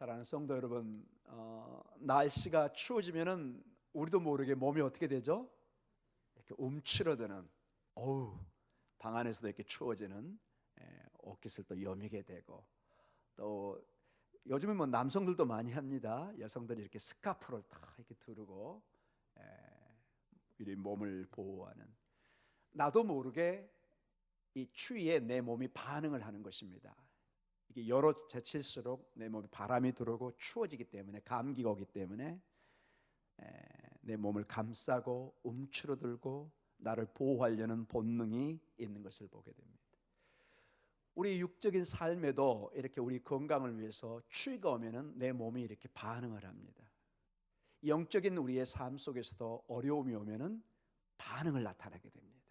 사랑하는 성도 여러분, 날씨가 추워지면은 우리도 모르게 몸이 어떻게 되죠? 이렇게 움츠러드는, 방 안에서도 이렇게 추워지는 옷깃을 또 여미게 되고, 또 요즘은 뭐 남성들도 많이 합니다. 여성들이 이렇게 스카프를 다 이렇게 두르고 이 몸을 보호하는, 나도 모르게 이 추위에 내 몸이 반응을 하는 것입니다. 이게 여러 제칠수록 내 몸에 바람이 들어오고 추워지기 때문에, 감기가 오기 때문에 내 몸을 감싸고 움츠러들고 나를 보호하려는 본능이 있는 것을 보게 됩니다. 우리 육적인 삶에도 이렇게 우리 건강을 위해서 추위가 오면은 내 몸이 이렇게 반응을 합니다. 영적인 우리의 삶 속에서도 어려움이 오면은 반응을 나타내게 됩니다.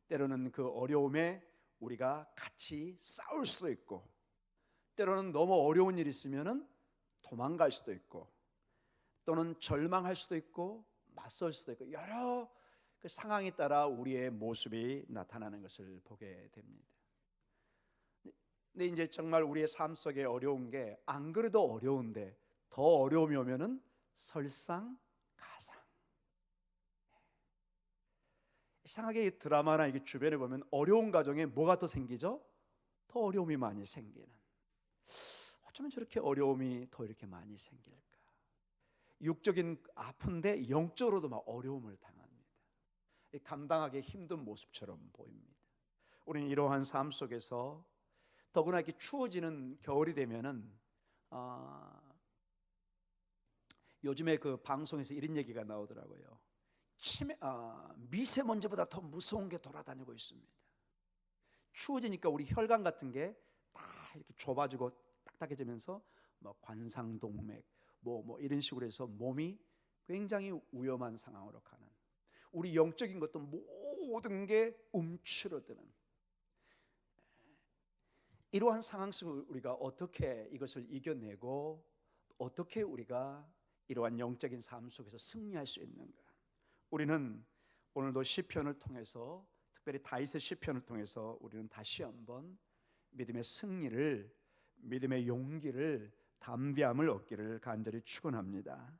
때로는 그 어려움에 우리가 같이 싸울 수도 있고, 때로는 너무 어려운 일이 있으면은 도망갈 수도 있고, 또는 절망할 수도 있고 맞설 수도 있고, 여러 그 상황에 따라 우리의 모습이 나타나는 것을 보게 됩니다. 근데 이제 정말 우리의 삶 속에 어려운 게, 안 그래도 어려운데 더 어려움이 오면은 설상가상. 이상하게 이 드라마나 이게 주변에 보면 어려운 가정에 뭐가 더 생기죠? 더 어려움이 많이 생기는. 어쩌면 저렇게 어려움이 더 이렇게 많이 생길까? 육적인 아픈데 영적으로도 막 어려움을 당합니다. 감당하기 힘든 모습처럼 보입니다. 우리는 이러한 삶 속에서 더구나 이렇게 추워지는 겨울이 되면은 요즘에 그 방송에서 이런 얘기가 나오더라고요. 미세먼지보다 더 무서운 게 돌아다니고 있습니다. 추워지니까 우리 혈관 같은 게 다 이렇게 좁아지고 딱딱해지면서 뭐 관상동맥 뭐 이런 식으로 해서 몸이 굉장히 위험한 상황으로 가는, 우리 영적인 것도 모든 게 움츠러드는 이러한 상황 속에 우리가 어떻게 이것을 이겨내고 어떻게 우리가 이러한 영적인 삶 속에서 승리할 수 있는가? 우리는 오늘도 시편을 통해서, 특별히 다윗의 시편을 통해서 우리는 다시 한번 믿음의 승리를, 믿음의 용기를, 담대함을 얻기를 간절히 축원합니다.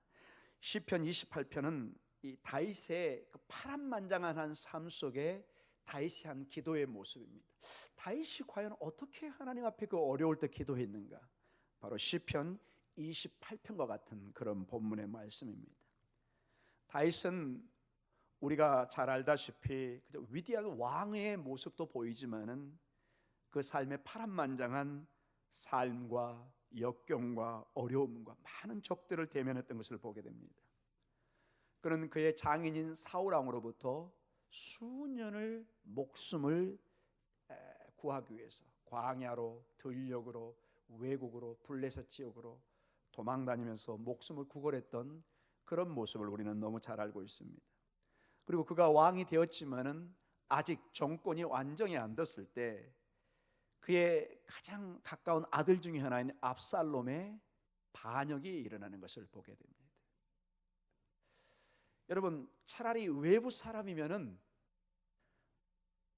시편 28편은 이 다윗의 그 파란만장한 삶 속에 다윗이 한 기도의 모습입니다. 다윗이 과연 어떻게 하나님 앞에 그 어려울 때 기도했는가? 바로 시편 28편과 같은 그런 본문의 말씀입니다. 다윗은 우리가 잘 알다시피 위대한 왕의 모습도 보이지만은 그 삶의 파란만장한 삶과 역경과 어려움과 많은 적들을 대면했던 것을 보게 됩니다. 그는 그의 장인인 사울 왕으로부터 수년을 목숨을 구하기 위해서 광야로, 들녘으로, 외국으로, 블레셋 지역으로 도망다니면서 목숨을 구걸했던 그런 모습을 우리는 너무 잘 알고 있습니다. 그리고 그가 왕이 되었지만은 아직 정권이 완전히 안 됐을 때 그의 가장 가까운 아들 중에 하나인 압살롬의 반역이 일어나는 것을 보게 됩니다. 여러분, 차라리 외부 사람이면은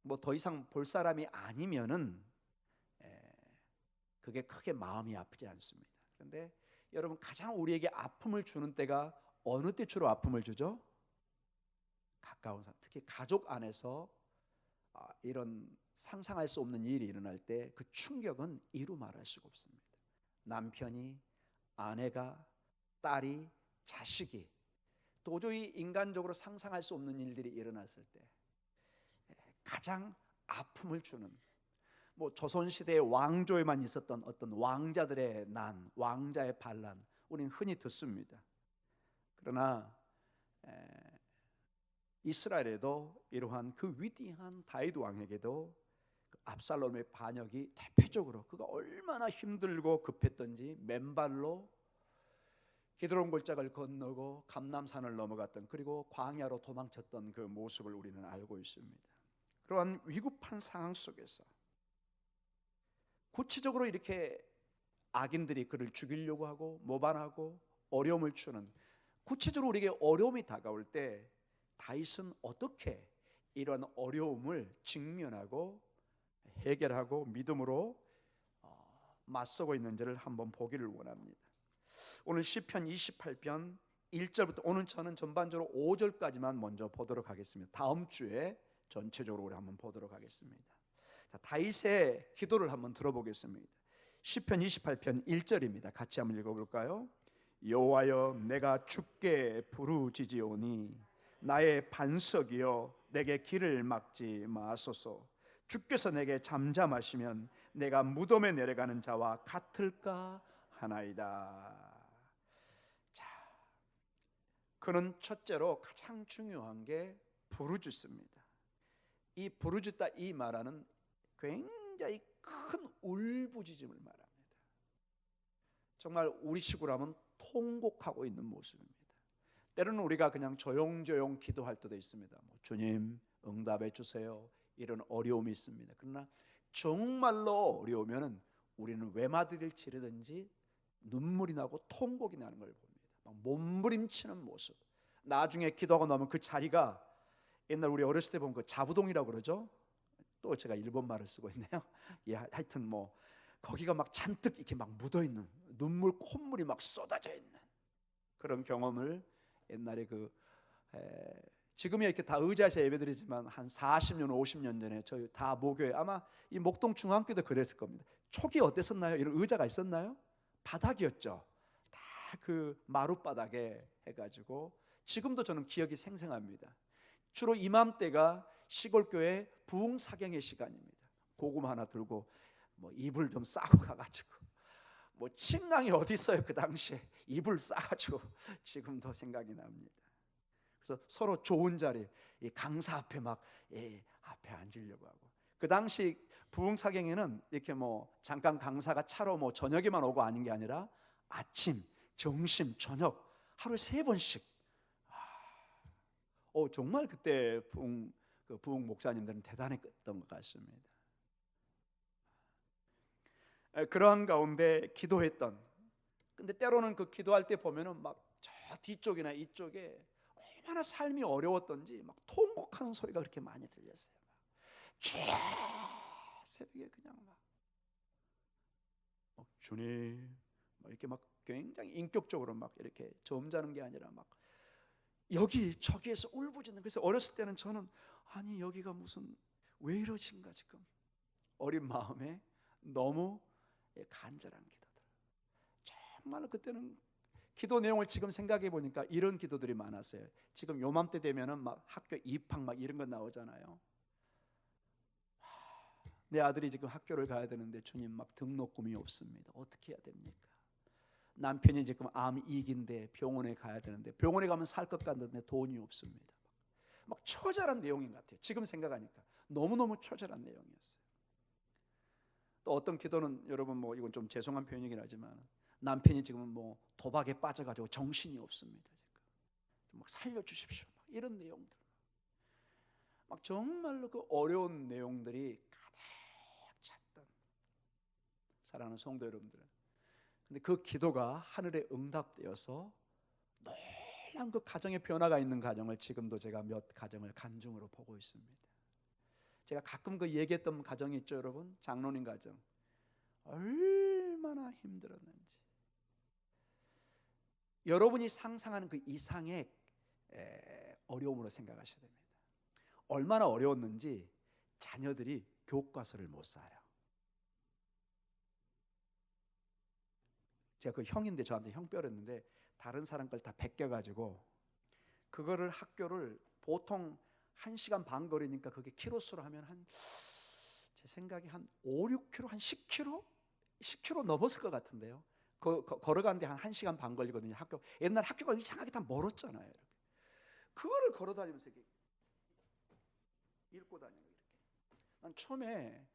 뭐 더 이상 볼 사람이 아니면은 그게 크게 마음이 아프지 않습니다. 그런데 여러분, 가장 우리에게 아픔을 주는 때가 어느 때 주로 아픔을 주죠? 가까운 사람, 특히 가족 안에서 이런 상상할 수 없는 일이 일어날 때 그 충격은 이루 말할 수가 없습니다. 남편이, 아내가, 딸이, 자식이 도저히 인간적으로 상상할 수 없는 일들이 일어났을 때 가장 아픔을 주는, 뭐 조선시대의 왕조에만 있었던 어떤 왕자들의 난, 왕자의 반란, 우리는 흔히 듣습니다. 그러나 이스라엘에도 이러한 그 위대한 다윗 왕에게도 그 압살롬의 반역이 대표적으로, 그가 얼마나 힘들고 급했던지 맨발로 기드론 골짜기를 건너고 감남산을 넘어갔던, 그리고 광야로 도망쳤던 그 모습을 우리는 알고 있습니다. 그러한 위급한 상황 속에서 구체적으로 이렇게 악인들이 그를 죽이려고 하고 모반하고 어려움을 주는, 구체적으로 우리에게 어려움이 다가올 때 다윗은 어떻게 이런 어려움을 직면하고 해결하고 믿음으로 맞서고 있는지를 한번 보기를 원합니다. 오늘 시편 28편 1절부터 오늘 저는 전반적으로 5절까지만 먼저 보도록 하겠습니다. 다음 주에 전체적으로 우리 한번 보도록 하겠습니다. 자, 다윗의 기도를 한번 들어보겠습니다. 시편 28편 1절입니다. 같이 한번 읽어볼까요? 여호와여, 내가 주께 부르짖으오니 나의 반석이여, 내게 길을 막지 마소서. 주께서 내게 잠잠하시면 내가 무덤에 내려가는 자와 같을까 하나이다. 자, 그는 첫째로 가장 중요한 게 부르짖습니다. 이 부르짖다 이 말하는 굉장히 큰 울부짖음을 말합니다. 정말 우리식으로 하면 통곡하고 있는 모습입니다. 때로는 우리가 그냥 조용조용 기도할 때도 있습니다. 주님 응답해 주세요, 이런 어려움이 있습니다. 그러나 정말로 어려우면 우리는 외마디를 지르든지 눈물이 나고 통곡이 나는 걸 봅니다. 막 몸부림치는 모습. 나중에 기도하고 나면 그 자리가 옛날 우리 어렸을 때 보면 그 자부동이라고 그러죠. 또 제가 일본 말을 쓰고 있네요. 예, 하여튼 뭐 거기가 막 잔뜩 이렇게 막 묻어 있는, 눈물 콧물이 막 쏟아져 있는 그런 경험을 옛날에 지금이야 이렇게 다 의자에서 예배드리지만 한 40년 50년 전에 저희 다 모교에, 아마 이 목동 중앙교도 그랬을 겁니다. 초기 어땠었나요? 이런 의자가 있었나요? 바닥이었죠. 다 그 마룻바닥에 해가지고 지금도 저는 기억이 생생합니다. 주로 이맘때가 시골교회 부흥사경의 시간입니다. 고구마 하나 들고 뭐 이불 좀 싸고 가가지고, 뭐 침낭이 어디 있어요? 그 당시에 이불 싸가지고 지금도 생각이 납니다. 그래서 서로 좋은 자리, 이 강사 앞에 막 앞에 앉으려고 하고, 그 당시 부흥사경에는 이렇게 뭐 잠깐 강사가 차로 뭐 저녁에만 오고 아닌 게 아니라 아침, 점심, 저녁 하루에 3번씩. 정말 그때 부흥 목사님들은 대단했던 것 같습니다. 그러한 가운데 기도했던, 근데 때로는 그 기도할 때 보면은 막 저 뒤쪽이나 이쪽에 얼마나 삶이 어려웠던지 막 통곡하는 소리가 그렇게 많이 들렸어요. 새벽에 그냥 막 주님 막 이렇게 막 굉장히 인격적으로 막 이렇게 점잖은 게 아니라 막 여기 저기에서 울부짖는. 그래서 어렸을 때는 저는 아니 여기가 무슨 왜 이러신가, 지금 어린 마음에 너무 간절한 기도들. 정말로 그때는 기도 내용을 지금 생각해 보니까 이런 기도들이 많았어요. 지금 요맘때 되면은 막 학교 입학 막 이런 거 나오잖아요. 내 아들이 지금 학교를 가야 되는데 주님 막 등록금이 없습니다. 어떻게 해야 됩니까? 남편이 지금 암 2기인데 병원에 가야 되는데 병원에 가면 살 것 같는데 돈이 없습니다. 막 처절한 내용인 것 같아요. 지금 생각하니까 너무너무 처절한 내용이었어요. 또 어떤 기도는 여러분 뭐 이건 좀 죄송한 표현이긴 하지만 남편이 지금 뭐 도박에 빠져가지고 정신이 없습니다. 지금 막 살려주십시오. 막 이런 내용들. 막 정말로 그 어려운 내용들이 가득 찼던 사랑하는 성도 여러분들. 근데 그 기도가 하늘에 응답되어서 놀라운 그 가정의 변화가 있는 가정을 지금도 제가 몇 가정을 간증으로 보고 있습니다. 제가 가끔 그 얘기했던 가정이 있죠, 여러분. 장로님 가정. 얼마나 힘들었는지. 여러분이 상상하는 그 이상의 어려움으로 생각하셔야 됩니다. 얼마나 어려웠는지 자녀들이 교과서를 못 사요. 제가 그 형인데 저한테 형뼈였는데 다른 사람 걸 다 베껴가지고 그거를 학교를 보통 1시간 반 거리니까 그게 키로수로 하면 제 생각에 한 5, 6km, 한 10km? 10km 넘었을 것 같은데요. 걸어가는데 한 1시간 반 걸리거든요. 학교. 옛날 학교가 이상하게 다 멀었잖아요. 이렇게. 그거를 걸어다니면서 이렇게 읽고 다니고 이렇게. 난 처음에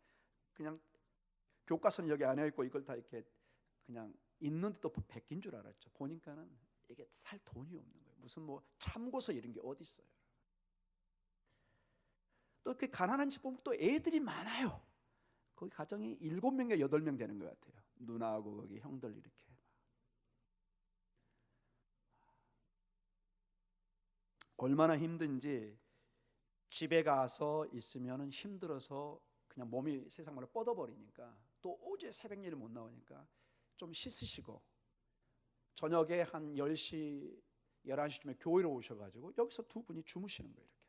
그냥 교과서는 여기 안에 있고 이걸 다 이렇게 그냥 있는데 또 베낀 줄 알았죠. 보니까는 이게 살 돈이 없는 거예요. 무슨 뭐 참고서 이런 게 어디 있어요. 또 그 가난한 집 보면 또 애들이 많아요. 거기 가정이 7명인가 8명 되는 것 같아요. 누나하고 거기 형들 이렇게. 얼마나 힘든지 집에 가서 있으면 힘들어서 그냥 몸이 세상 말로 뻗어버리니까 또 어제 새벽 일이 못 나오니까 좀 씻으시고 저녁에 한 10시, 11시쯤에 교회로 오셔가지고 여기서 두 분이 주무시는 거예요. 이렇게.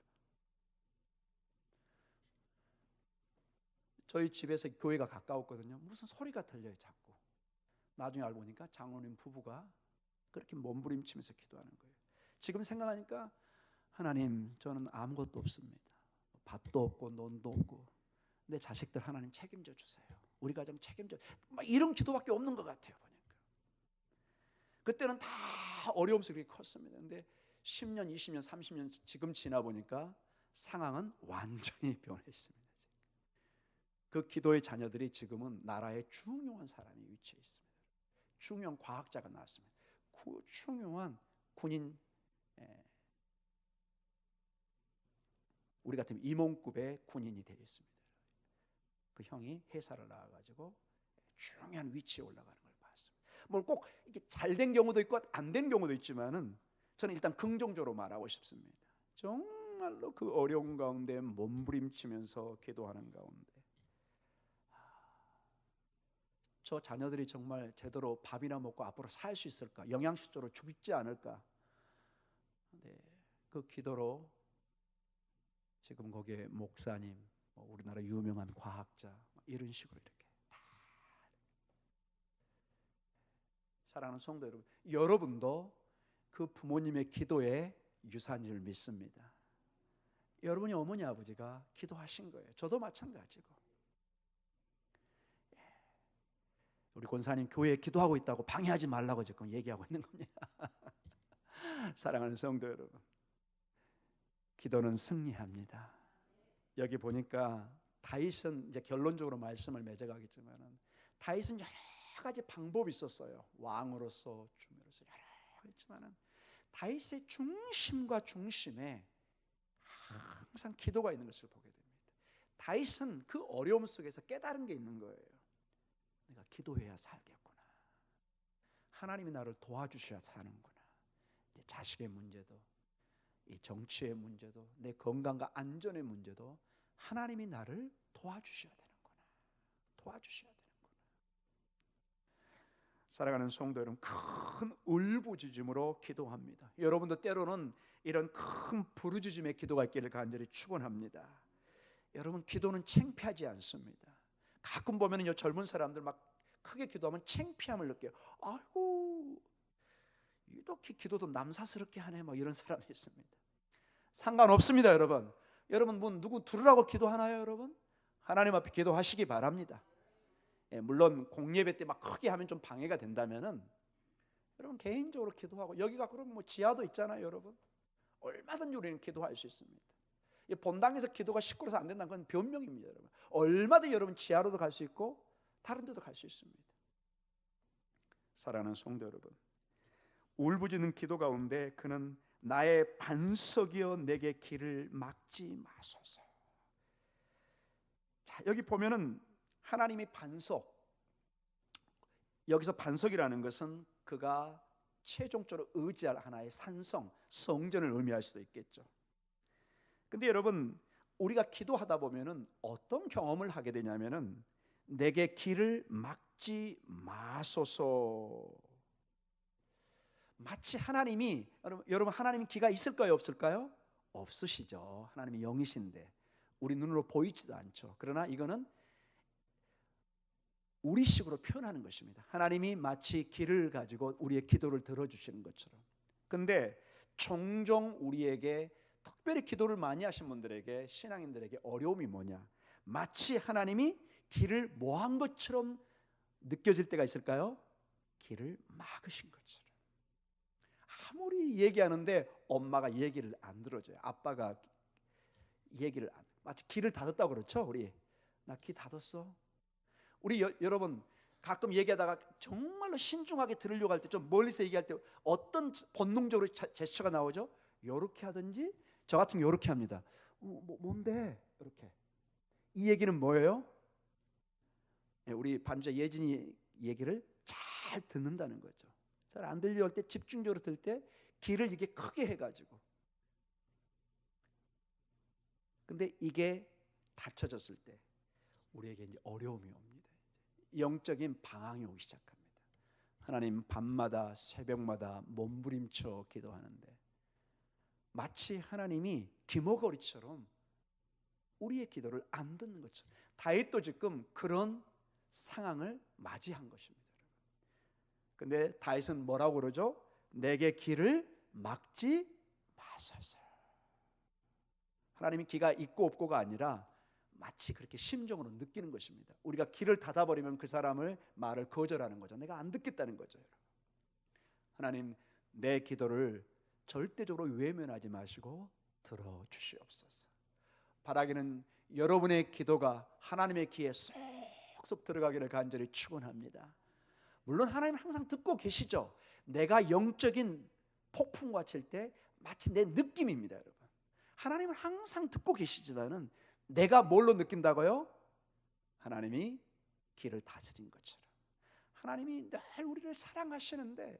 저희 집에서 교회가 가까웠거든요. 무슨 소리가 들려요 자꾸. 나중에 알고 보니까 장로님 부부가 그렇게 몸부림치면서 기도하는 거예요. 지금 생각하니까 하나님, 저는 아무것도 없습니다. 밭도 없고 논도 없고 내 자식들 하나님 책임져 주세요. 우리 가정 책임져. 막 이런 기도밖에 없는 것 같아요. 보니까 그때는 다 어려움 속에 컸습니다. 근데 10년, 20년, 30년 지금 지나 보니까 상황은 완전히 변했습니다. 그 기도의 자녀들이 지금은 나라의 중요한 사람이 위치해 있습니다. 중요한 과학자가 나왔습니다. 중요한 군인, 우리 같으면 임원급의 군인이 되어 있습니다. 그 형이 회사를 나와가지고 중요한 위치에 올라가는 걸 봤습니다. 뭘 꼭 이게 잘된 경우도 있고 안 된 경우도 있지만은 저는 일단 긍정적으로 말하고 싶습니다. 정말로 그 어려운 가운데 몸부림치면서 기도하는 가운데 저 자녀들이 정말 제대로 밥이나 먹고 앞으로 살 수 있을까? 영양실조로 죽지 않을까? 네, 그 기도로 지금 거기에 목사님, 우리나라 유명한 과학자 이런 식으로 이렇게 다. 사랑하는 성도 여러분, 여러분도 그 부모님의 기도의 유산인 줄 믿습니다. 여러분이 어머니 아버지가 기도하신 거예요. 저도 마찬가지고. 우리 권사님 교회에 기도하고 있다고 방해하지 말라고 지금 얘기하고 있는 겁니다. 사랑하는 성도 여러분, 기도는 승리합니다. 여기 보니까 다윗은 이제 결론적으로 말씀을 맺어가겠지만은 다윗은 여러 가지 방법이 있었어요. 왕으로서, 주묘로서 여러 가지 있지만은 다윗의 중심과 중심에 항상 기도가 있는 것을 보게 됩니다. 다윗은 그 어려움 속에서 깨달은 게 있는 거예요. 내가 기도해야 살겠구나. 하나님이 나를 도와주셔야 사는구나. 내 자식의 문제도, 이 정치의 문제도, 내 건강과 안전의 문제도 하나님이 나를 도와주셔야 되는구나. 도와주셔야 되는구나. 사랑하는 성도 여러분, 큰 울부짖음으로 기도합니다. 여러분도 때로는 이런 큰 부르짖음의 기도가 있기를 간절히 축원합니다. 여러분, 기도는 창피하지 않습니다. 가끔 보면은 젊은 사람들 막 크게 기도하면 창피함을 느껴요. 아이고, 이렇게 기도도 남사스럽게 하네, 막 이런 사람이 있습니다. 상관없습니다, 여러분. 여러분 뭐 누구 들으라고 기도하나요, 여러분? 하나님 앞에 기도하시기 바랍니다. 물론 공예배 때 막 크게 하면 좀 방해가 된다면은 여러분 개인적으로 기도하고, 여기가 그러면 뭐 지하도 있잖아요, 여러분. 얼마든지 우리는 기도할 수 있습니다. 본당에서 기도가 시끄러워서 안 된다는 건 변명입니다, 여러분. 얼마든지 여러분 지하로도 갈 수 있고 다른 데도 갈 수 있습니다. 사랑하는 성도 여러분, 울부짖는 기도 가운데 그는 나의 반석이여 내게 길을 막지 마소서. 자, 여기 보면은 하나님이 반석, 여기서 반석이라는 것은 그가 최종적으로 의지할 하나의 산성, 성전을 의미할 수도 있겠죠. 근데 여러분, 우리가 기도하다 보면은 어떤 경험을 하게 되냐면은 내게 길을 막지 마소서. 마치 하나님이, 여러분 하나님 기가 있을까요, 없을까요? 없으시죠. 하나님이 영이신데 우리 눈으로 보이지도 않죠. 그러나 이거는 우리식으로 표현하는 것입니다. 하나님이 마치 길을 가지고 우리의 기도를 들어주시는 것처럼. 근데 종종 우리에게, 특별히 기도를 많이 하신 분들에게, 신앙인들에게 어려움이 뭐냐? 마치 하나님이 길을 모한 것처럼 느껴질 때가 있을까요? 길을 막으신 것처럼. 아무리 얘기하는데 엄마가 얘기를 안 들어줘요. 아빠가 얘기를 안, 마치 길을 닫았다고 그렇죠. 우리 나 길 닫았어. 우리 여러분 가끔 얘기하다가 정말로 신중하게 들으려고 할 때, 좀 멀리서 얘기할 때 어떤 본능적으로 제스처가 나오죠? 요렇게 하든지, 저 같은 경우 요렇게 합니다. 뭔데? 이렇게. 이 얘기는 뭐예요? 우리 반주자 예진이 얘기를 잘 듣는다는 거죠. 잘 안 들려 할 때 집중적으로 들 때 귀를 이렇게 크게 해가지고. 근데 이게 닫혀졌을 때 우리에게 이제 어려움이 옵니다. 영적인 방황이 오기 시작합니다. 하나님, 밤마다 새벽마다 몸부림쳐 기도하는데 마치 하나님이 기머거리처럼 우리의 기도를 안 듣는 것처럼, 다윗도 지금 그런 상황을 맞이한 것입니다. 근데 다윗은 뭐라고 그러죠? 내게 길을 막지 마소서. 하나님이 기가 있고 없고가 아니라 마치 그렇게 심정으로 느끼는 것입니다. 우리가 길을 닫아버리면 그 사람을 말을 거절하는 거죠. 내가 안 듣겠다는 거죠. 하나님, 내 기도를 절대적으로 외면하지 마시고 들어주시옵소서. 바라기는 여러분의 기도가 하나님의 귀에 쏙쏙 들어가기를 간절히 축원합니다. 물론 하나님 항상 듣고 계시죠. 내가 영적인 폭풍과 칠 때 마치 내 느낌입니다, 여러분. 하나님은 항상 듣고 계시지만은 내가 뭘로 느낀다고요? 하나님이 길을 다스린 것처럼. 하나님이 늘 우리를 사랑하시는데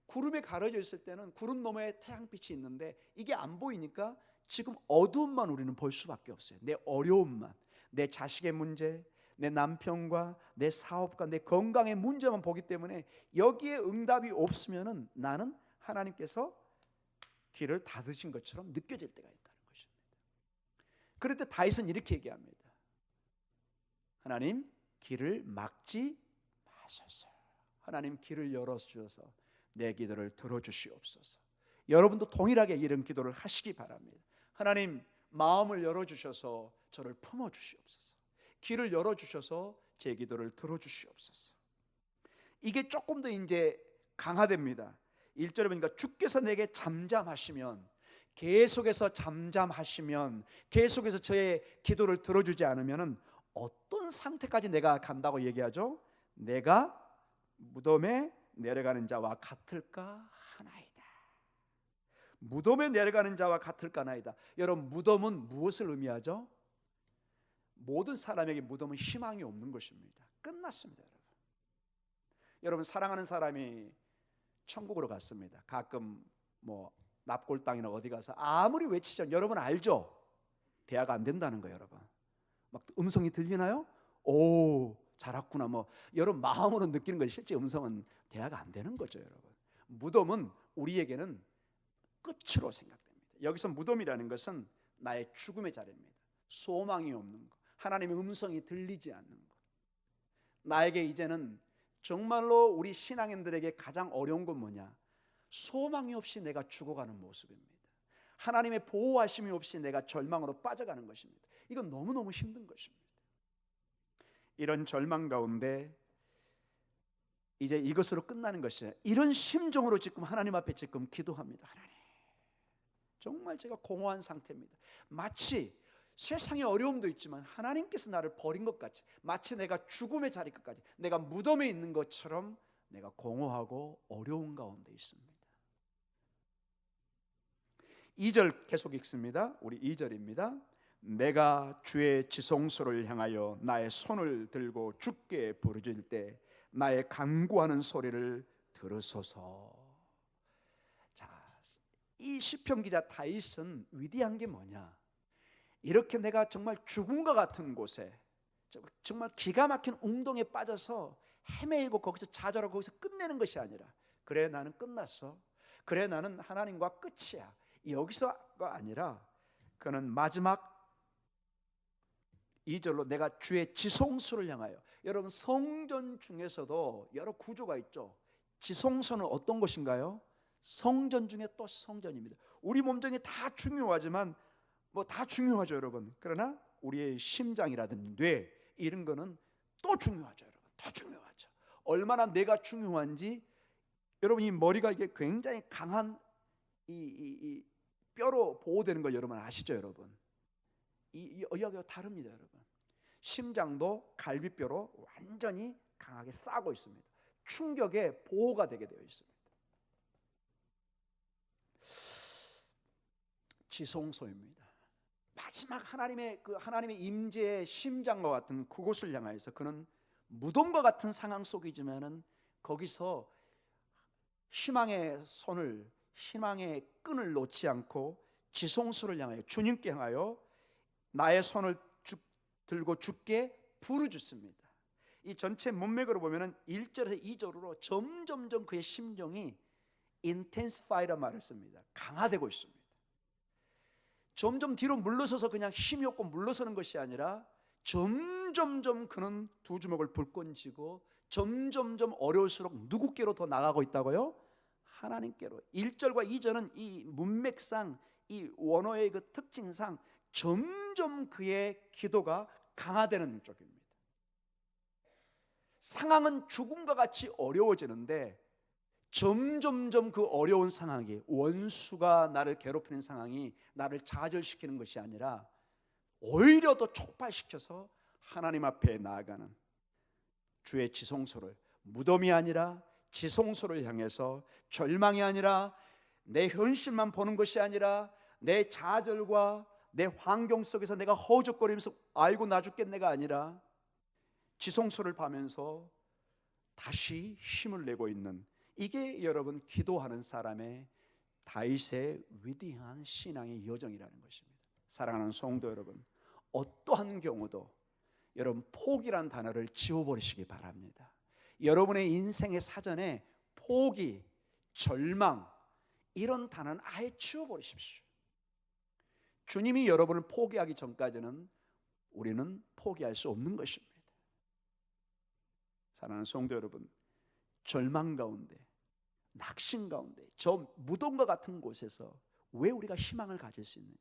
구름에 가려져 있을 때는 구름 너머에 태양빛이 있는데 이게 안 보이니까 지금 어두움만 우리는 볼 수밖에 없어요. 내 어려움만, 내 자식의 문제, 내 남편과 내 사업과 내 건강의 문제만 보기 때문에 여기에 응답이 없으면은 나는 하나님께서 길을 닫으신 것처럼 느껴질 때가 있다는 것입니다. 그럴 때 다윗은 이렇게 얘기합니다. 하나님, 길을 막지 마소서. 하나님, 길을 열어주셔서 내 기도를 들어주시옵소서. 여러분도 동일하게 이런 기도를 하시기 바랍니다. 하나님, 마음을 열어주셔서 저를 품어주시옵소서. 길을 열어주셔서 제 기도를 들어주시옵소서. 이게 조금 더 이제 강화됩니다. 1절에 보니까 주께서 내게 잠잠하시면, 계속해서 잠잠하시면, 계속해서 저의 기도를 들어주지 않으면 어떤 상태까지 내가 간다고 얘기하죠? 내가 무덤에 내려가는 자와 같을까 하나이다. 무덤에 내려가는 자와 같을까 하나이다. 여러분, 무덤은 무엇을 의미하죠? 모든 사람에게 무덤은 희망이 없는 것입니다. 끝났습니다. 여러분, 사랑하는 사람이 천국으로 갔습니다. 가끔 뭐 납골 땅이나 어디 가서 아무리 외치죠. 여러분 알죠? 대화가 안 된다는 거예요, 여러분. 막 음성이 들리나요? 오, 잘 왔구나. 뭐 여러분 마음으로 느끼는 것이 실제 음성은 대화가 안 되는 거죠, 여러분. 무덤은 우리에게는 끝으로 생각됩니다. 여기서 무덤이라는 것은 나의 죽음의 자리입니다. 소망이 없는 것, 하나님의 음성이 들리지 않는 것. 나에게 이제는 정말로 우리 신앙인들에게 가장 어려운 건 뭐냐? 소망이 없이 내가 죽어가는 모습입니다. 하나님의 보호하심이 없이 내가 절망으로 빠져가는 것입니다. 이건 너무너무 힘든 것입니다. 이런 절망 가운데 이제 이것으로 끝나는 것이에요. 이런 심정으로 지금 하나님 앞에 지금 기도합니다. 하나님, 정말 제가 공허한 상태입니다. 마치 세상에 어려움도 있지만 하나님께서 나를 버린 것 같이, 마치 내가 죽음의 자리 끝까지, 내가 무덤에 있는 것처럼 내가 공허하고 어려운 가운데 있습니다. 2절 계속 읽습니다. 우리 2절입니다. 내가 주의 지성소를 향하여 나의 손을 들고 주께 부르짖을 때 나의 간구하는 소리를 들으소서. 자, 이 시편 기자 다윗은 위대한 게 뭐냐? 이렇게 내가 정말 죽음과 같은 곳에, 정말 기가 막힌 웅덩이에 빠져서 헤매이고 거기서 좌절하고 거기서 끝내는 것이 아니라, 그래 나는 끝났어, 그래 나는 하나님과 끝이야, 여기서가 아니라 그는 마지막 2절로 내가 주의 지성소를 향하여. 여러분, 성전 중에서도 여러 구조가 있죠. 지성소는 어떤 것인가요? 성전 중에 또 성전입니다. 우리 몸 중에 다 중요하지만 뭐 다 중요하죠, 여러분. 그러나 우리의 심장이라든지 뇌, 이런 거는 또 중요하죠, 여러분. 더 중요하죠. 얼마나 뇌가 중요한지, 여러분 이 머리가 이게 굉장히 강한 이 뼈로 보호되는 걸 여러분 아시죠, 여러분? 이 의학이 다릅니다, 여러분. 심장도 갈비뼈로 완전히 강하게 싸고 있습니다. 충격에 보호가 되게 되어 있습니다. 지성소입니다. 마지막 하나님의 임재의 심장과 같은 그곳을 향해서 그는 무덤과 같은 상황 속이지만은 거기서 희망의 손을, 희망의 끈을 놓지 않고 지성소를 향하여, 주님께 향하여 나의 손을 들고 주께 부르짖습니다. 이 전체 문맥으로 보면은 1절에서 2절로 점점점 그의 심정이 intensify란 말을 씁니다. 강화되고 있습니다. 점점 뒤로 물러서서 그냥 힘이 없고 물러서는 것이 아니라 점점점 그는 두 주먹을 불끈 쥐고 점점점 어려울수록 누구께로 더 나가고 있다고요? 하나님께로. 1절과 2절은 이 문맥상, 이 원어의 그 특징상 점점 그의 기도가 강화되는 쪽입니다. 상황은 죽음과 같이 어려워지는데 점점점 그 어려운 상황이, 원수가 나를 괴롭히는 상황이 나를 좌절시키는 것이 아니라 오히려 더 촉발시켜서 하나님 앞에 나아가는 주의 지성소를, 무덤이 아니라 지성소를 향해서, 절망이 아니라 내 현실만 보는 것이 아니라 내 좌절과 내 환경 속에서 내가 허우적거리면서 아이고 나 죽겠네가 아니라 지성소를 봐면서 다시 힘을 내고 있는, 이게 여러분 기도하는 사람의 다윗의 위대한 신앙의 여정이라는 것입니다. 사랑하는 성도 여러분, 어떠한 경우도 여러분 포기란 단어를 지워버리시기 바랍니다. 여러분의 인생의 사전에 포기, 절망 이런 단어는 아예 지워버리십시오. 주님이 여러분을 포기하기 전까지는 우리는 포기할 수 없는 것입니다. 사랑하는 성도 여러분, 절망 가운데, 낙심 가운데, 저 무덤과 같은 곳에서 왜 우리가 희망을 가질 수 있느냐?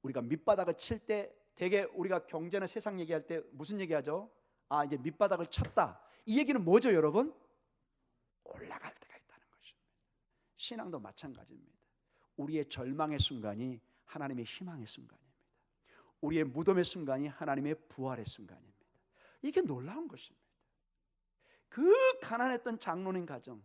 우리가 밑바닥을 칠 때 대개 우리가 경제나 세상 얘기할 때 무슨 얘기하죠? 아, 이제 밑바닥을 쳤다. 이 얘기는 뭐죠, 여러분? 올라갈 때가 있다는 것입니다. 신앙도 마찬가지입니다. 우리의 절망의 순간이 하나님의 희망의 순간입니다. 우리의 무덤의 순간이 하나님의 부활의 순간입니다. 이게 놀라운 것입니다. 그 가난했던 장로님 가정,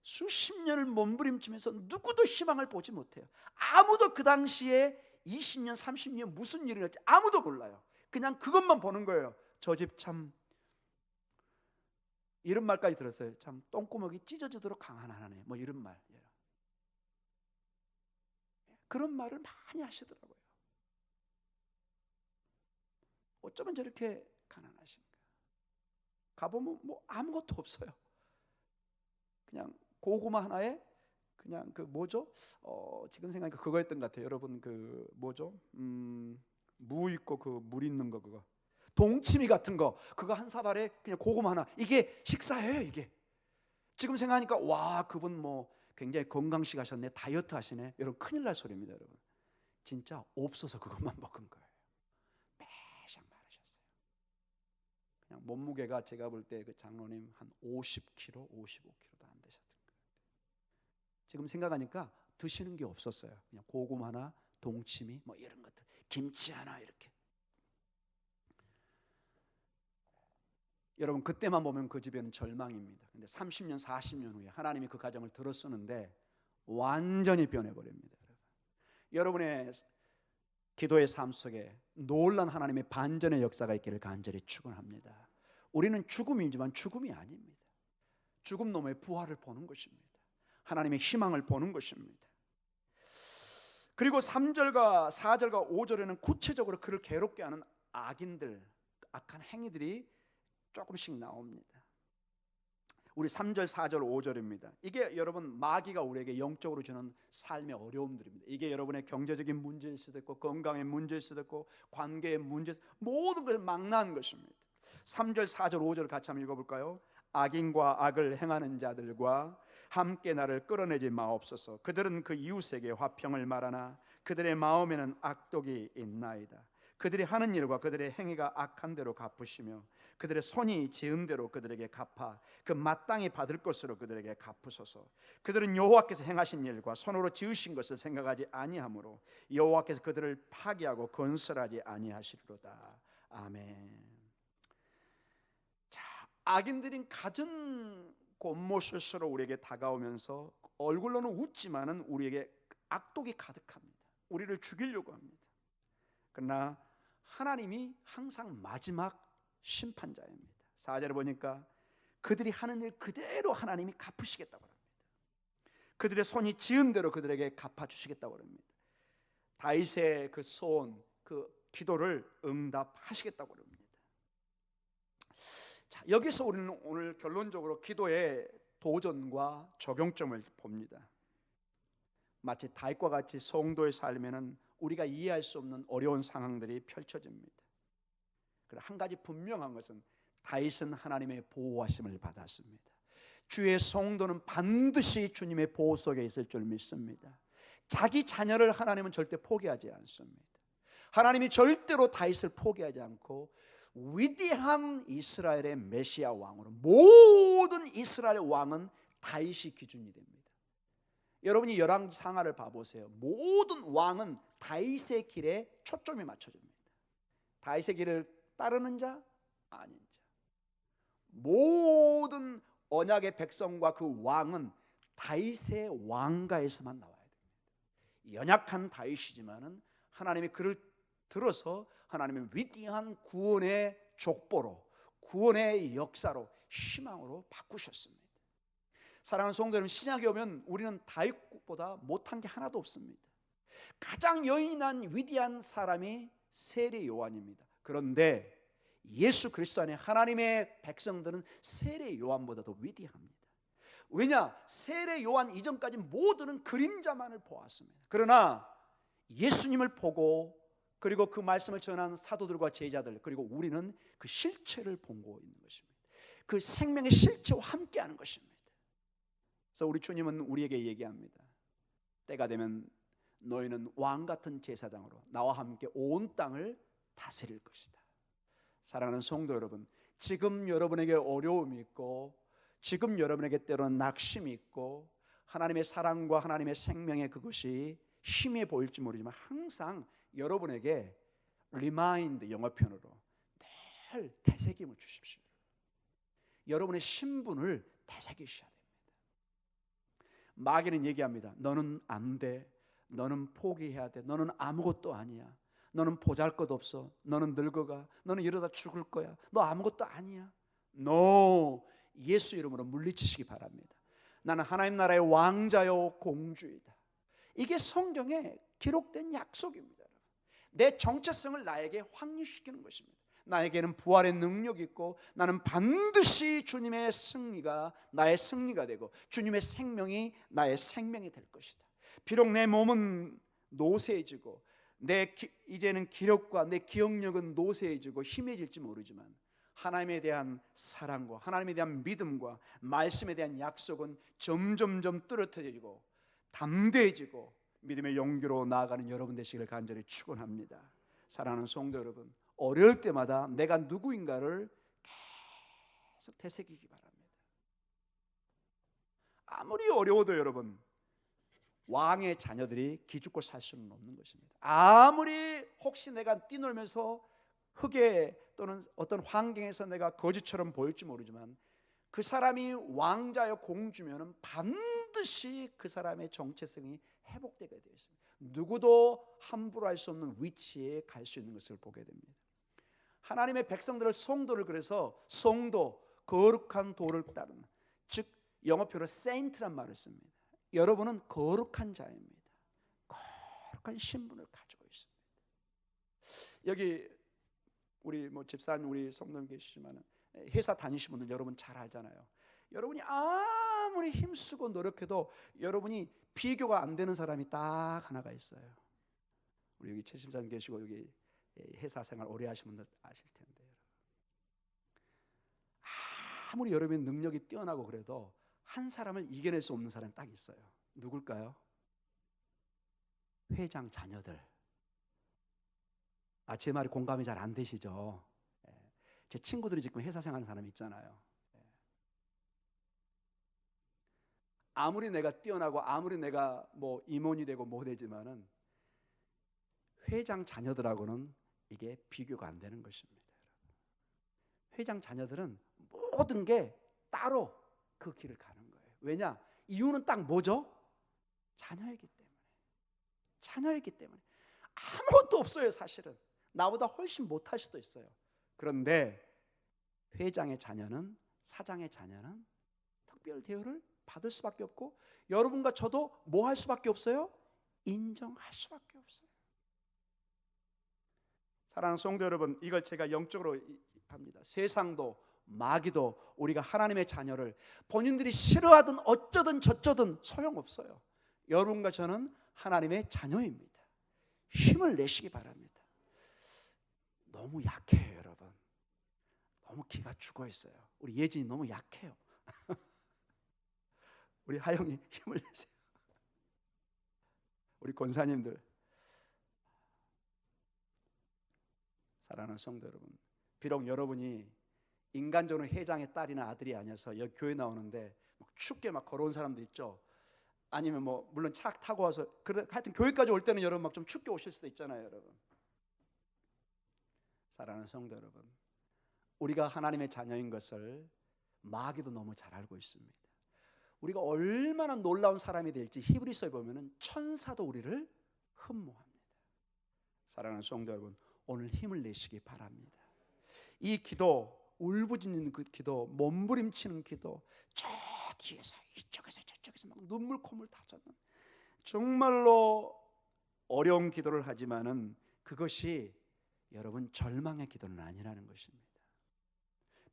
수십 년을 몸부림치면서 누구도 희망을 보지 못해요. 아무도 그 당시에 20년, 30년 무슨 일이 일어날지 아무도 몰라요. 그냥 그것만 보는 거예요. 저 집 참, 이런 말까지 들었어요. 참 똥구멍이 찢어지도록 강한 하나님, 뭐 이런 말, 그런 말을 많이 하시더라고요. 어쩌면 저렇게 가난하신가? 가보면 뭐 아무것도 없어요. 그냥 고구마 하나에 그냥 그 뭐죠? 지금 생각하니까 그거였던 것 같아요. 여러분 그 뭐죠? 무 있고 그 물 있는 거, 그거 동치미 같은 거, 그거 한 사발에 그냥 고구마 하나, 이게 식사예요. 이게 지금 생각하니까 와, 그분 뭐 굉장히 건강식 하셨네, 다이어트 하시네. 여러분 큰일 날 소리입니다. 여러분 진짜 없어서 그것만 먹은 거예요. 매장 마르셨어요. 그냥 몸무게가 제가 볼 때 그 장로님 한 50kg, 55kg도 안 되셨던 것 같아요. 지금 생각하니까 드시는 게 없었어요. 그냥 고구마 하나, 동치미 뭐 이런 것들, 김치 하나 이렇게. 여러분 그때만 보면 그 집에는 절망입니다. 근데 30년, 40년 후에 하나님이 그 가정을 들어쓰는데 완전히 변해버립니다. 여러분의 기도의 삶 속에 놀란 하나님의 반전의 역사가 있기를 간절히 축원합니다. 우리는 죽음이지만 죽음이 아닙니다. 죽음 너머의 부활을 보는 것입니다. 하나님의 희망을 보는 것입니다. 그리고 3절과 4절과 5절에는 구체적으로 그를 괴롭게 하는 악인들, 악한 행위들이 조금씩 나옵니다. 우리 3절, 4절, 5절입니다. 이게 여러분 마귀가 우리에게 영적으로 주는 삶의 어려움들입니다. 이게 여러분의 경제적인 문제일 수도 있고, 건강의 문제일 수도 있고, 관계의 문제, 모든 것을 망라한 것입니다. 3절, 4절, 5절 같이 한번 읽어볼까요? 악인과 악을 행하는 자들과 함께 나를 끌어내지 마옵소서. 그들은 그 이웃에게 화평을 말하나 그들의 마음에는 악독이 있나이다. 그들이 하는 일과 그들의 행위가 악한 대로 갚으시며 그들의 손이 지은 대로 그들에게 갚아 그 마땅히 받을 것으로 그들에게 갚으소서. 그들은 여호와께서 행하신 일과 손으로 지으신 것을 생각하지 아니하므로 여호와께서 그들을 파괴하고 건설하지 아니하시리로다. 아멘. 자, 악인들인 갖은 곤모술수로 우리에게 다가오면서 얼굴로는 웃지만은 우리에게 악독이 가득합니다. 우리를 죽이려고 합니다. 그러나 하나님이 항상 마지막 심판자입니다. 4절에 보니까 그들이 하는 일 그대로 하나님이 갚으시겠다고 합니다. 그들의 손이 지은 대로 그들에게 갚아주시겠다고 합니다. 다윗의 그 소원, 그 기도를 응답하시겠다고 합니다. 자, 여기서 우리는 오늘 결론적으로 기도의 도전과 적용점을 봅니다. 마치 다윗과 같이 성도의 삶에는 우리가 이해할 수 없는 어려운 상황들이 펼쳐집니다. 그러나 한 가지 분명한 것은 다윗은 하나님의 보호하심을 받았습니다. 주의 성도는 반드시 주님의 보호 속에 있을 줄 믿습니다. 자기 자녀를 하나님은 절대 포기하지 않습니다. 하나님이 절대로 다윗을 포기하지 않고 위대한 이스라엘의 메시아 왕으로, 모든 이스라엘 왕은 다윗이 기준이 됩니다. 여러분이 열왕상하를 봐보세요. 모든 왕은 다윗의 길에 초점이 맞춰집니다. 다윗의 길을 따르는 자, 아닌 자. 모든 언약의 백성과 그 왕은 다윗의 왕가에서만 나와야 됩니다. 연약한 다윗이지만은 하나님이 그를 들어서 하나님의 위대한 구원의 족보로, 구원의 역사로, 희망으로 바꾸셨습니다. 사랑하는 성도 여러분, 신약에 오면 우리는 다윗보다 못한 게 하나도 없습니다. 가장 여인한 위대한 사람이 세례 요한입니다. 그런데 예수 그리스도 안에 하나님의 백성들은 세례 요한보다도 위대합니다. 왜냐? 세례 요한 이전까지 모두는 그림자만을 보았습니다. 그러나 예수님을 보고, 그리고 그 말씀을 전한 사도들과 제자들, 그리고 우리는 그 실체를 보고 있는 것입니다. 그 생명의 실체와 함께하는 것입니다. 그래서 우리 주님은 우리에게 얘기합니다. 때가 되면 너희는 왕같은 제사장으로 나와 함께 온 땅을 다스릴 것이다. 사랑하는 성도 여러분, 지금 여러분에게 어려움이 있고, 지금 여러분에게 때로는 낙심이 있고, 하나님의 사랑과 하나님의 생명의 그것이 힘이 보일지 모르지만 항상 여러분에게 리마인드, 영어 표현으로 늘 되새김을 주십시오. 여러분의 신분을 되새기셔야 됩니다. 마귀는 얘기합니다. 너는 안 돼. 너는 포기해야 돼. 너는 아무것도 아니야. 너는 보잘것없어. 너는 늙어가. 너는 이러다 죽을 거야. 너 아무것도 아니야. No. 예수 이름으로 물리치시기 바랍니다. 나는 하나님 나라의 왕자요 공주이다. 이게 성경에 기록된 약속입니다. 내 정체성을 나에게 확립시키는 것입니다. 나에게는 부활의 능력이 있고, 나는 반드시 주님의 승리가 나의 승리가 되고, 주님의 생명이 나의 생명이 될 것이다. 비록 내 몸은 노쇠해지고, 이제는 기력과 내 기억력은 노쇠해지고 힘해질지 모르지만, 하나님에 대한 사랑과 하나님에 대한 믿음과 말씀에 대한 약속은 점점점 뚜렷해지고 담대해지고 믿음의 용기로 나아가는 여러분 되시기를 간절히 축원합니다. 사랑하는 성도 여러분, 어려울 때마다 내가 누구인가를 계속 되새기기 바랍니다. 아무리 어려워도 여러분, 왕의 자녀들이 기죽고 살 수는 없는 것입니다. 아무리 혹시 내가 뛰놀면서 흙에 또는 어떤 환경에서 내가 거지처럼 보일지 모르지만, 그 사람이 왕자여 공주면 반드시 그 사람의 정체성이 회복되게 되어 있습니다. 누구도 함부로 할 수 없는 위치에 갈 수 있는 것을 보게 됩니다. 하나님의 백성들을, 성도를, 그래서 성도, 거룩한 도를 따르는, 즉 영어표로 saint란 말을 씁니다. 여러분은 거룩한 자입니다. 거룩한 신분을 가지고 있습니다. 여기 우리 집사님, 우리 성도님 계시지만 회사 다니시는 분들 여러분 잘 알잖아요. 여러분이 아무리 힘쓰고 노력해도 여러분이 비교가 안 되는 사람이 딱 하나가 있어요. 우리 여기 최 집사님 계시고 여기 회사 생활 오래 하신 분들 아실 텐데, 아무리 여러분의 능력이 뛰어나고 그래도 한 사람을 이겨낼 수 없는 사람이 딱 있어요. 누굴까요? 회장 자녀들. 제 말이 공감이 잘 안 되시죠? 제 친구들이 지금 회사 생활하는 사람이 있잖아요. 아무리 내가 뛰어나고 아무리 내가 뭐 임원이 되고 뭐 되지만은 회장 자녀들하고는 이게 비교가 안 되는 것입니다. 회장 자녀들은 모든 게 따로 그 길을 가는 거예요. 왜냐? 이유는 딱 뭐죠? 자녀이기 때문에. 자녀이기 때문에. 아무것도 없어요, 사실은. 나보다 훨씬 못할 수도 있어요. 그런데 회장의 자녀는, 사장의 자녀는 특별 대우를 받을 수밖에 없고, 여러분과 저도 뭐 할 수밖에 없어요? 인정할 수밖에 없어요. 사랑하는 성도 여러분, 이걸 제가 영적으로 합니다. 세상도 마귀도 우리가 하나님의 자녀를 본인들이 싫어하든 어쩌든 저쩌든 소용없어요. 여러분과 저는 하나님의 자녀입니다. 힘을 내시기 바랍니다. 너무 약해요, 여러분. 너무 기가 죽어 있어요. 우리 예진이 너무 약해요. 우리 하영이 힘을 내세요. 우리 권사님들, 사랑하는 성도 여러분, 비록 여러분이 인간적으로 회장의 딸이나 아들이 아니어서 여기 교회 나오는데 막 춥게 막 걸어온 사람도 있죠. 아니면 뭐 물론 차 타고 와서 하여튼 교회까지 올 때는 여러분 막 좀 춥게 오실 수도 있잖아요, 여러분. 사랑하는 성도 여러분, 우리가 하나님의 자녀인 것을 마귀도 너무 잘 알고 있습니다. 우리가 얼마나 놀라운 사람이 될지 히브리서에 보면은 천사도 우리를 흠모합니다. 사랑하는 성도 여러분, 오늘 힘을 내시기 바랍니다. 이 기도, 울부짖는 그 기도, 몸부림치는 기도, 저 뒤에서 이쪽에서 저쪽에서 막 눈물 콧물 다 젖는 정말로 어려운 기도를 하지만은 그것이 여러분 절망의 기도는 아니라는 것입니다.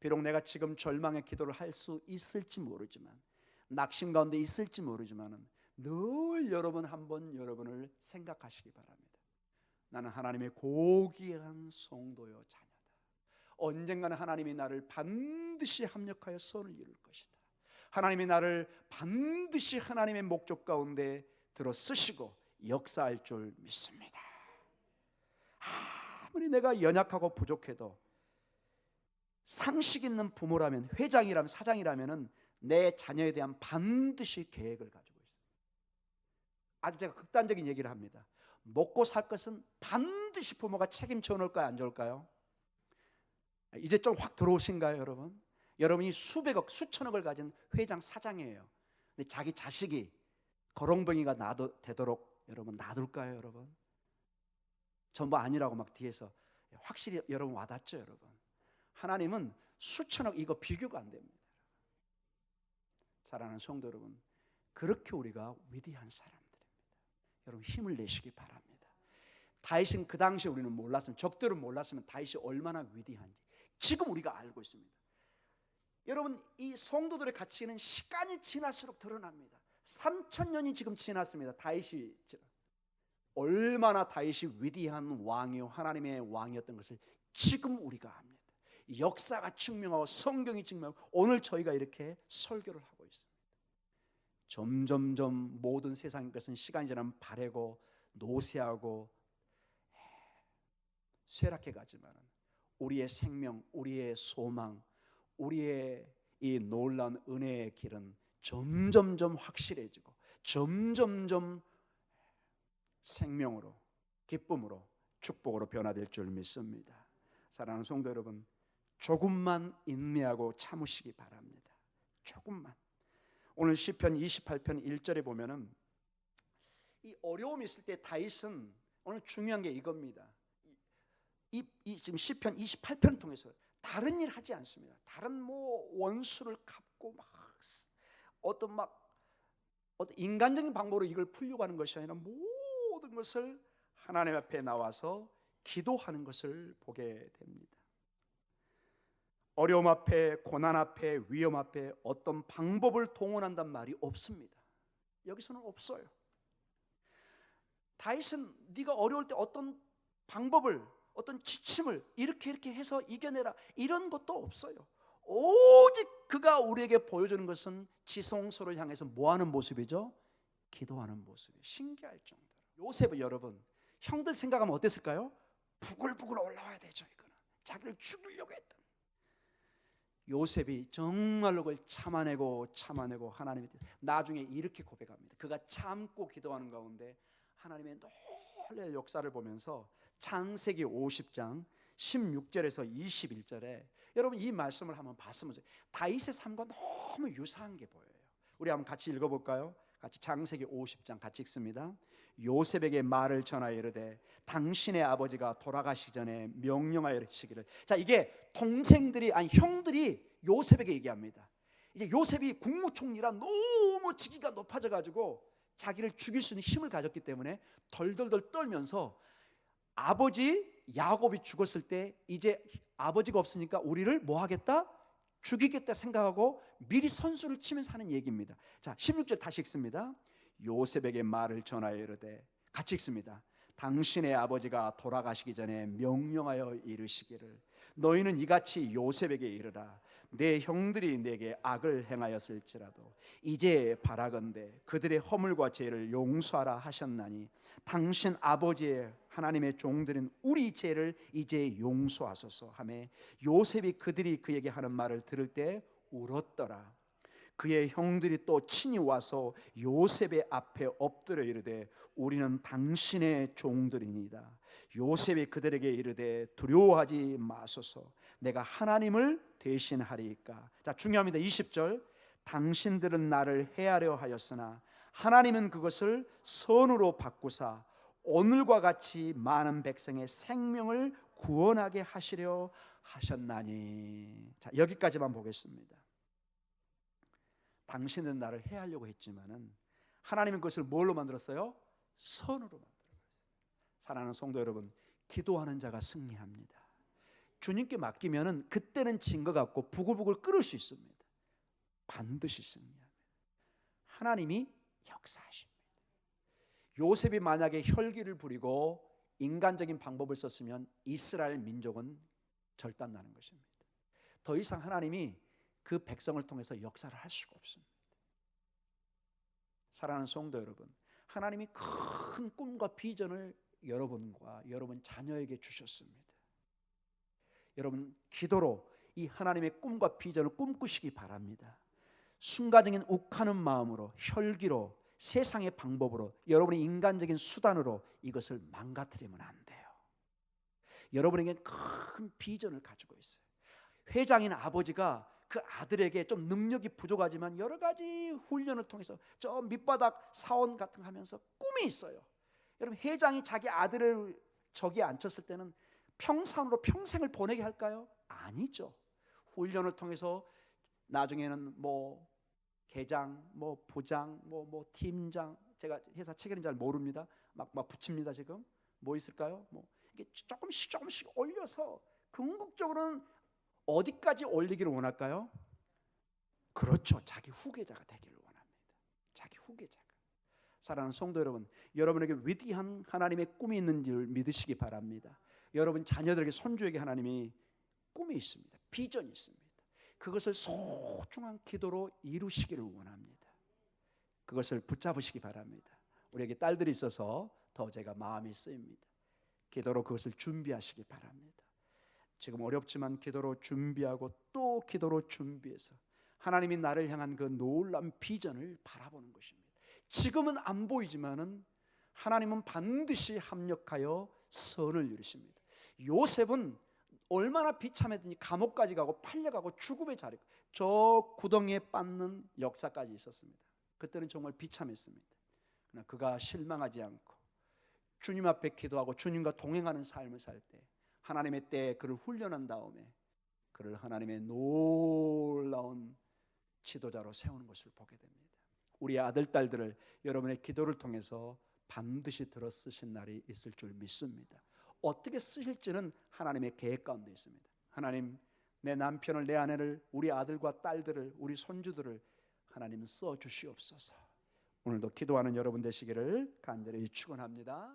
비록 내가 지금 절망의 기도를 할 수 있을지 모르지만, 낙심 가운데 있을지 모르지만은 늘 여러분 한번 여러분을 생각하시기 바랍니다. 나는 하나님의 고귀한 성도요 자녀다. 언젠가는 하나님이 나를 반드시 합력하여 선을 이룰 것이다. 하나님이 나를 반드시 하나님의 목적 가운데 들어 쓰시고 역사할 줄 믿습니다. 아무리 내가 연약하고 부족해도 상식 있는 부모라면, 회장이라면, 사장이라면은 내 자녀에 대한 반드시 계획을 가지고 있습니다. 아주 제가 극단적인 얘기를 합니다. 먹고 살 것은 반드시 부모가 책임져 놓을까요, 안 좋을까요? 이제 좀 확 들어오신가요, 여러분? 여러분이 수백억, 수천억을 가진 회장, 사장이에요. 근데 자기 자식이 거렁뱅이가 되도록 여러분 놔둘까요, 여러분? 전부 아니라고 막 뒤에서 확실히 여러분 와닿죠, 여러분? 하나님은 수천억 이거 비교가 안 됩니다. 사랑하는 성도 여러분, 그렇게 우리가 위대한 사람들입니다. 여러분 힘을 내시기 바랍니다. 다윗은 그 당시에 우리는 몰랐으면, 적들은 몰랐으면 다윗이 얼마나 위대한지 지금 우리가 알고 있습니다. 여러분, 이 성도들의 가치는 시간이 지날수록 드러납니다. 3000년이 지금 지났습니다. 다윗이 얼마나 다윗이 위대한 왕이요 하나님의 왕이었던 것을 지금 우리가 압니다. 역사가 증명하고 성경이 증명하고 오늘 저희가 이렇게 설교를 하고 있습니다. 점점점 모든 세상의 것은 시간이 지나면 바래고 노쇠하고 쇠락해 가지만 우리의 생명, 우리의 소망, 우리의 이 놀라운 은혜의 길은 점점점 확실해지고 점점점 생명으로, 기쁨으로, 축복으로 변화될 줄 믿습니다. 사랑하는 성도 여러분, 조금만 인내하고 참으시기 바랍니다. 조금만. 오늘 시편 28편 1절에 보면은 이 어려움이 있을 때 다윗은 오늘 중요한 게 이겁니다. 이 지금 시편 28편을 통해서 다른 일 하지 않습니다. 다른 뭐 원수를 갚고 막 어떤 인간적인 방법으로 이걸 풀려고 하는 것이 아니라 모든 것을 하나님 앞에 나와서 기도하는 것을 보게 됩니다. 어려움 앞에, 고난 앞에, 위험 앞에 어떤 방법을 동원한단 말이 없습니다. 여기서는 없어요. 다윗은 네가 어려울 때 어떤 방법을, 어떤 지침을 이렇게 해서 이겨내라 이런 것도 없어요. 오직 그가 우리에게 보여주는 것은 지성소를 향해서 뭐하는 모습이죠? 기도하는 모습이에요. 신기할 정도로. 요셉은 여러분, 형들 생각하면 어땠을까요? 부글부글 올라와야 되죠. 이거는 자기를 죽이려고 했던 요셉이 정말로 그걸 참아내고 하나님의 나중에 이렇게 고백합니다. 그가 참고 기도하는 가운데 하나님의 놀라운 역사를 보면서 창세기 50장 16절에서 21절에 여러분 이 말씀을 한번 봤으면 다윗의 삶과 너무 유사한 게 보여요. 우리 한번 같이 읽어볼까요? 같이 창세기 50장 같이 읽습니다. 요셉에게 말을 전하여 이르되 당신의 아버지가 돌아가시기 전에 명령하여 이르시기를. 자, 이게 동생들이 아니 형들이 요셉에게 얘기합니다. 이제 요셉이 국무총리라 너무 직위가 높아져 가지고 자기를 죽일 수 있는 힘을 가졌기 때문에 덜덜덜 떨면서 아버지 야곱이 죽었을 때 이제 아버지가 없으니까 우리를 뭐 하겠다? 죽이겠다 생각하고 미리 선수를 치면서 하는 얘기입니다. 자, 16절 다시 읽습니다. 요셉에게 말을 전하여 이르되, 같이 읽습니다. 당신의 아버지가 돌아가시기 전에 명령하여 이르시기를 너희는 이같이 요셉에게 이르라. 내 형들이 내게 악을 행하였을지라도 이제 바라건대 그들의 허물과 죄를 용서하라 하셨나니 당신 아버지의 하나님의 종들은 우리 죄를 이제 용서하소서 하매 요셉이 그들이 그에게 하는 말을 들을 때 울었더라. 그의 형들이 또 친히 와서 요셉의 앞에 엎드려 이르되 우리는 당신의 종들이니이다. 요셉이 그들에게 이르되 두려워하지 마소서. 내가 하나님을 대신하리이까. 자, 중요합니다. 20절. 당신들은 나를 해하려 하였으나 하나님은 그것을 선으로 바꾸사 오늘과 같이 많은 백성의 생명을 구원하게 하시려 하셨나니. 자, 여기까지만 보겠습니다. 당신은 나를 해하려고 했지만은 하나님은 그것을 뭘로 만들었어요? 선으로 만들었어요. 사랑하는 성도 여러분, 기도하는 자가 승리합니다. 주님께 맡기면은 그때는 진 것 같고 부글부글 끓을 수 있습니다. 반드시 승리합니다. 하나님이 역사하십니다. 요셉이 만약에 혈기를 부리고 인간적인 방법을 썼으면 이스라엘 민족은 절단나는 것입니다. 더 이상 하나님이 그 백성을 통해서 역사를 할 수가 없습니다. 사랑하는 성도 여러분, 하나님이 큰 꿈과 비전을 여러분과 여러분 자녀에게 주셨습니다. 여러분 기도로 이 하나님의 꿈과 비전을 꿈꾸시기 바랍니다. 순간적인 욱하는 마음으로, 혈기로, 세상의 방법으로, 여러분의 인간적인 수단으로 이것을 망가뜨리면 안 돼요. 여러분에게 큰 비전을 가지고 있어요. 회장인 아버지가 그 아들에게 좀 능력이 부족하지만 여러 가지 훈련을 통해서 저 밑바닥 사원 같은 거 하면서 꿈이 있어요. 여러분 회장이 자기 아들을 저기에 앉혔을 때는 평상으로 평생을 보내게 할까요? 아니죠. 훈련을 통해서 나중에는 뭐 계장, 뭐 부장, 뭐 팀장, 제가 회사 체계는 잘 모릅니다. 막 붙입니다. 지금 뭐 있을까요? 뭐 이게 조금씩 올려서 궁극적으로는 어디까지 올리기를 원할까요? 그렇죠. 자기 후계자가 되기를 원합니다. 자기 후계자가. 사랑하는 성도 여러분, 여러분에게 위대한 하나님의 꿈이 있는 줄 믿으시기 바랍니다. 여러분 자녀들에게, 손주에게 하나님이 꿈이 있습니다. 비전이 있습니다. 그것을 소중한 기도로 이루시기를 원합니다. 그것을 붙잡으시기 바랍니다. 우리에게 딸들이 있어서 더 제가 마음이 쓰입니다. 기도로 그것을 준비하시기 바랍니다. 지금 어렵지만 기도로 준비하고 또 기도로 준비해서 하나님이 나를 향한 그 놀라운 비전을 바라보는 것입니다. 지금은 안 보이지만은 하나님은 반드시 합력하여 선을 이루십니다. 요셉은 얼마나 비참했더니 감옥까지 가고 팔려가고 죽음의 자리, 저 구덩이에 빠는 역사까지 있었습니다. 그때는 정말 비참했습니다. 그러나 그가 실망하지 않고 주님 앞에 기도하고 주님과 동행하는 삶을 살 때 하나님의 때에 그를 훈련한 다음에 그를 하나님의 놀라운 지도자로 세우는 것을 보게 됩니다. 우리 아들, 딸들을 여러분의 기도를 통해서 반드시 들어 쓰신 날이 있을 줄 믿습니다. 어떻게 쓰실지는 하나님의 계획 가운데 있습니다. 하나님, 내 남편을, 내 아내를, 우리 아들과 딸들을, 우리 손주들을 하나님 써 주시옵소서. 오늘도 기도하는 여러분 되시기를 간절히 축원합니다.